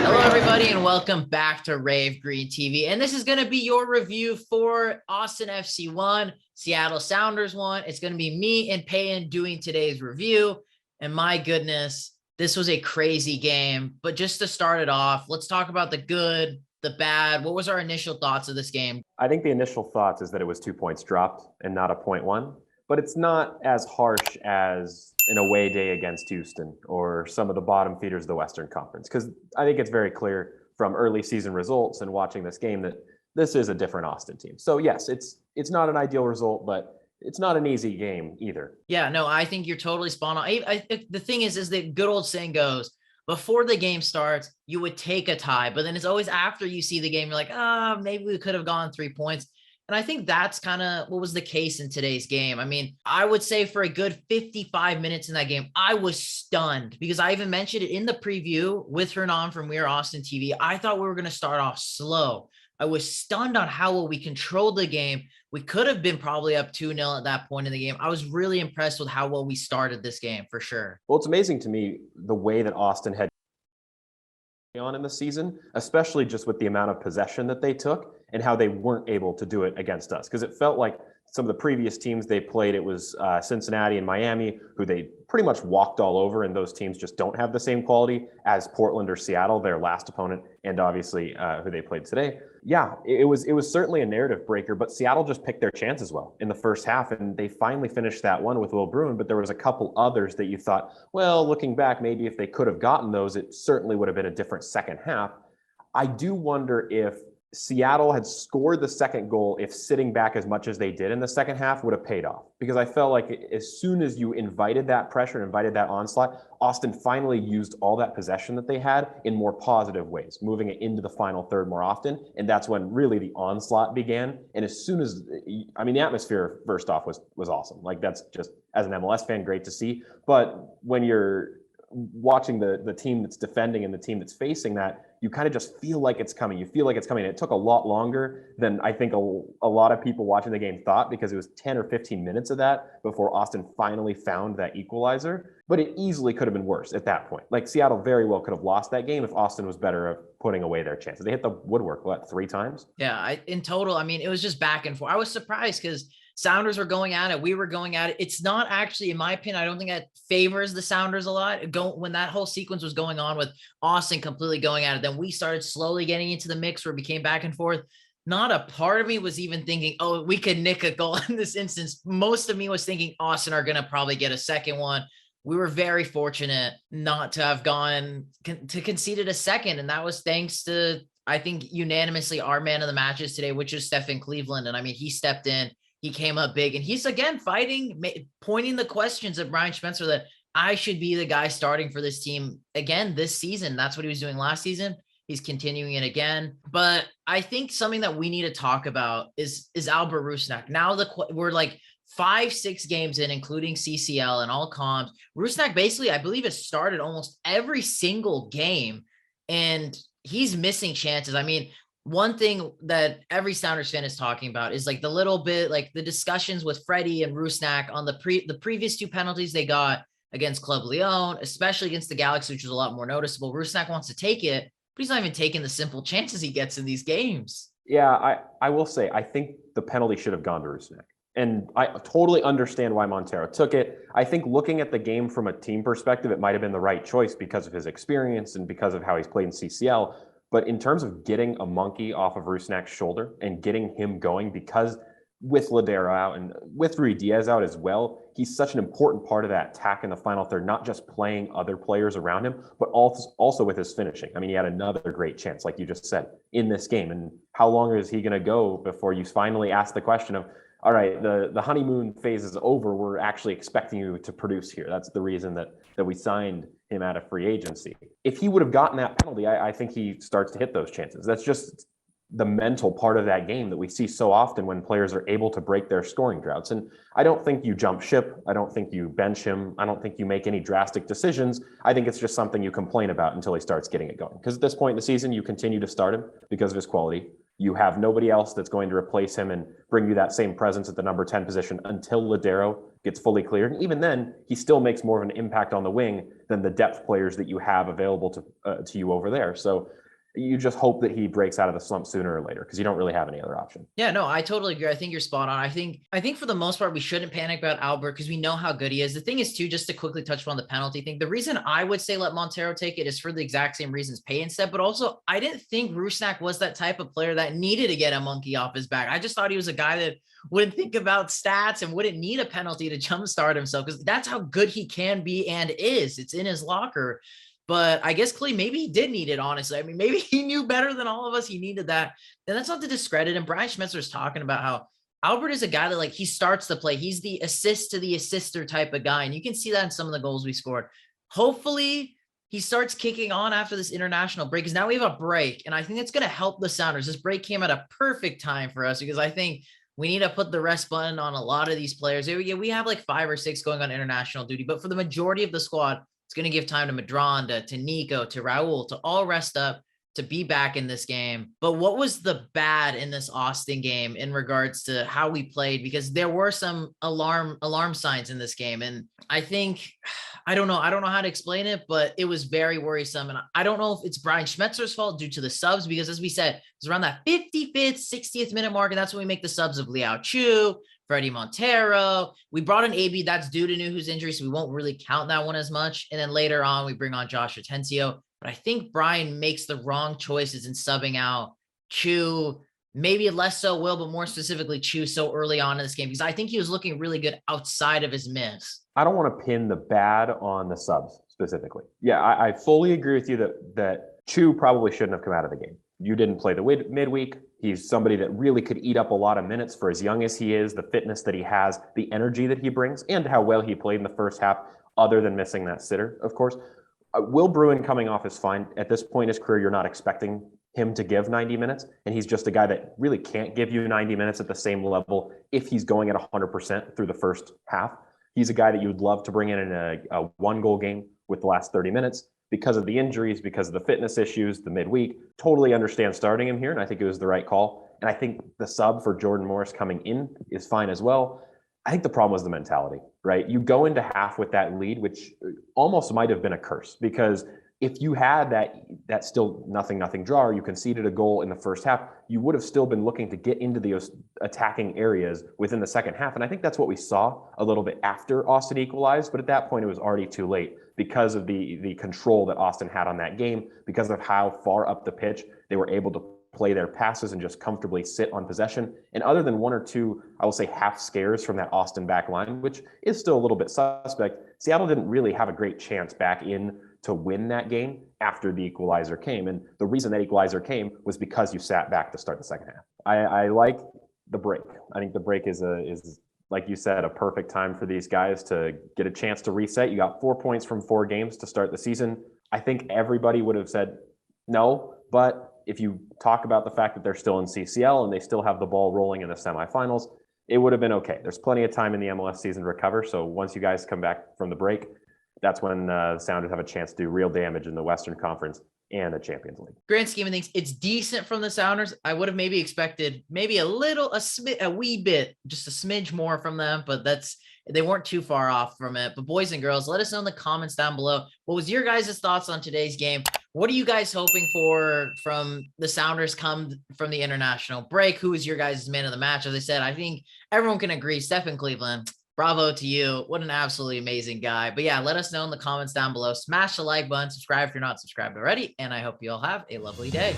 Hello, everybody, and welcome back to Rave Green TV. And this is going to be your review for Austin FC 1, Seattle Sounders 1. It's going to be me and Payton doing today's review. And my goodness, this was a crazy game. But just to start it off, let's talk about the good, the bad. What was our initial thoughts of this game? I think the initial thoughts is that it was 2 points dropped and not a 0.1, but it's not as harsh as an away day against Houston or some of the bottom feeders of the Western Conference, because I think it's very clear from early season results and watching this game that this is a different Austin team. So yes, it's not an ideal result, but it's not an easy game either. Yeah, no, I think you're totally spot on. The thing is the good old saying goes, before the game starts, you would take a tie, but then it's always after you see the game, you're like, maybe we could have gone 3 points. And I think that's kind of what was the case in today's game. I mean, I would say for a good 55 minutes in that game, I was stunned because I even mentioned it in the preview with Hernan from We Are Austin TV. I thought we were going to start off slow. I was stunned on how well we controlled the game. We could have been probably up 2-0 at that point in the game. I was really impressed with how well we started this game for sure. Well, it's amazing to me the way that Austin had on in the season, especially just with the amount of possession that they took and how they weren't able to do it against us. Because it felt like some of the previous teams they played, it was Cincinnati and Miami, who they pretty much walked all over, and those teams just don't have the same quality as Portland or Seattle, their last opponent, and obviously who they played today. Yeah, it was certainly a narrative breaker, but Seattle just picked their chances well in the first half, and they finally finished that one with Will Bruin, but there was a couple others that you thought, well, looking back, maybe if they could have gotten those, it certainly would have been a different second half. I do wonder if Seattle had scored the second goal, if sitting back as much as they did in the second half would have paid off. Because I felt like as soon as you invited that pressure, invited that onslaught, Austin finally used all that possession that they had in more positive ways, moving it into the final third more often. And that's when really the onslaught began. And as soon as, the atmosphere first off was awesome. Like that's just, as an MLS fan, great to see. But when you're watching the team that's defending and the team that's facing that, you kind of just feel like it's coming. You feel like it's coming. It took a lot longer than I think a lot of people watching the game thought, because it was 10 or 15 minutes of that before Austin finally found that equalizer. But it easily could have been worse at that point. Like Seattle very well could have lost that game if Austin was better at putting away their chances. They hit the woodwork, 3 times? Yeah, in total, it was just back and forth. I was surprised because Sounders were going at it. We were going at it. It's not actually, in my opinion, I don't think that favors the Sounders a lot. When that whole sequence was going on with Austin completely going at it, then we started slowly getting into the mix where it became back and forth. Not a part of me was even thinking, oh, we could nick a goal in this instance. Most of me was thinking Austin are going to probably get a second one. We were very fortunate not to have conceded a second. And that was thanks to, I think, unanimously our man of the matches today, which is Stefan Cleveland. And he stepped in. He came up big, and he's again fighting, pointing the questions at Brian Spencer that I should be the guy starting for this team again this season. That's what he was doing last season. He's continuing it again. But I think something that we need to talk about is Albert Rusnak. Now we're like 5-6 games in, including CCL and all comps. Rusnak basically, I believe, has started almost every single game, and he's missing chances. One thing that every Sounders fan is talking about is like the little bit, like the discussions with Freddie and Rusnak on the previous 2 penalties they got against Club Leon, especially against the Galaxy, which was a lot more noticeable. Rusnak wants to take it, but he's not even taking the simple chances he gets in these games. Yeah, I will say, I think the penalty should have gone to Rusnak. And I totally understand why Montero took it. I think looking at the game from a team perspective, it might have been the right choice because of his experience and because of how he's played in CCL. But in terms of getting a monkey off of Rusnak's shoulder and getting him going, because with Ladera out and with Ruidiaz out as well, he's such an important part of that attack in the final third, not just playing other players around him, but also with his finishing. He had another great chance, like you just said, in this game. And how long is he going to go before you finally ask the question of, all right, the honeymoon phase is over. We're actually expecting you to produce here. That's the reason that we signed him out of free agency. If he would have gotten that penalty, I think he starts to hit those chances. That's just the mental part of that game that we see so often when players are able to break their scoring droughts. And I don't think you jump ship. I don't think you bench him. I don't think you make any drastic decisions. I think it's just something you complain about until he starts getting it going. Because at this point in the season, you continue to start him because of his quality. You have nobody else that's going to replace him and bring you that same presence at the number 10 position until Lodeiro gets fully cleared. And even then, he still makes more of an impact on the wing than the depth players that you have available to you over there. So you just hope that he breaks out of the slump sooner or later because you don't really have any other option. Yeah, no, I totally agree. I think you're spot on. I think for the most part, we shouldn't panic about Albert because we know how good he is. The thing is too, just to quickly touch on the penalty thing, the reason I would say let Montero take it is for the exact same reasons Payne said, but also I didn't think Rusnak was that type of player that needed to get a monkey off his back. I just thought he was a guy that wouldn't think about stats and wouldn't need a penalty to jumpstart himself because that's how good he can be and is. It's in his locker. But I guess Clay, maybe he did need it, honestly. I mean, maybe he knew better than all of us. He needed that. And that's not to discredit him. Brian Schmetzer's talking about how Albert is a guy that like he starts the play. He's the assist to the assister type of guy. And you can see that in some of the goals we scored. Hopefully he starts kicking on after this international break because now we have a break. And I think it's going to help the Sounders. This break came at a perfect time for us because I think we need to put the rest button on a lot of these players. Yeah, we have like 5 or 6 going on international duty, but for the majority of the squad, it's going to give time to Medranda, to Nico, to Raul, to all rest up, to be back in this game. But what was the bad in this Austin game in regards to how we played? Because there were some alarm signs in this game. And I think, I don't know how to explain it, but it was very worrisome. And I don't know if it's Brian Schmetzer's fault due to the subs, because as we said, it's around that 55th, 60th minute mark. And that's when we make the subs of Liao Chu, Freddie Montero. We brought in AB. That's due to Nuhu's injury, so we won't really count that one as much. And then later on, we bring on Josh Atencio. But I think Brian makes the wrong choices in subbing out Chu, maybe less so Will, but more specifically Chu so early on in this game, because I think he was looking really good outside of his miss. I don't want to pin the bad on the subs specifically. Yeah, I fully agree with you that Chu probably shouldn't have come out of the game. You didn't play the midweek. He's somebody that really could eat up a lot of minutes for as young as he is, the fitness that he has, the energy that he brings, and how well he played in the first half, other than missing that sitter, of course. Will Bruin coming off is fine. At this point in his career, you're not expecting him to give 90 minutes, and he's just a guy that really can't give you 90 minutes at the same level if he's going at 100% through the first half. He's a guy that you would love to bring in a one-goal game with the last 30 minutes. Because of the injuries, because of the fitness issues, the midweek, totally understand starting him here, and I think it was the right call. And I think the sub for Jordan Morris coming in is fine as well. I think the problem was the mentality, right? You go into half with that lead, which almost might have been a curse, because if you had that still nothing draw, or you conceded a goal in the first half, you would have still been looking to get into those attacking areas within the second half. And I think that's what we saw a little bit after Austin equalized, but at that point it was already too late because of the control that Austin had on that game, because of how far up the pitch they were able to play their passes and just comfortably sit on possession. And other than 1 or 2, I will say, half scares from that Austin back line, which is still a little bit suspect, Seattle didn't really have a great chance back in to win that game after the equalizer came. And the reason that equalizer came was because you sat back to start the second half. I like the break. I think the break is like you said, a perfect time for these guys to get a chance to reset. You got 4 points from 4 games to start the season. I think everybody would have said no, but if you talk about the fact that they're still in CCL and they still have the ball rolling in the semifinals, it would have been okay. There's plenty of time in the MLS season to recover. So once you guys come back from the break, that's when the Sounders have a chance to do real damage in the Western Conference and the Champions League. Grand scheme of things, it's decent from the Sounders. I would have maybe expected maybe a wee bit, just a smidge more from them, but they weren't too far off from it. But boys and girls, let us know in the comments down below. What was your guys' thoughts on today's game? What are you guys hoping for from the Sounders come from the international break? Who is your guys' man of the match? As I said, I think everyone can agree, Stephen Cleveland. Bravo to you. What an absolutely amazing guy. But yeah, let us know in the comments down below. Smash the like button, subscribe if you're not subscribed already, and I hope you all have a lovely day.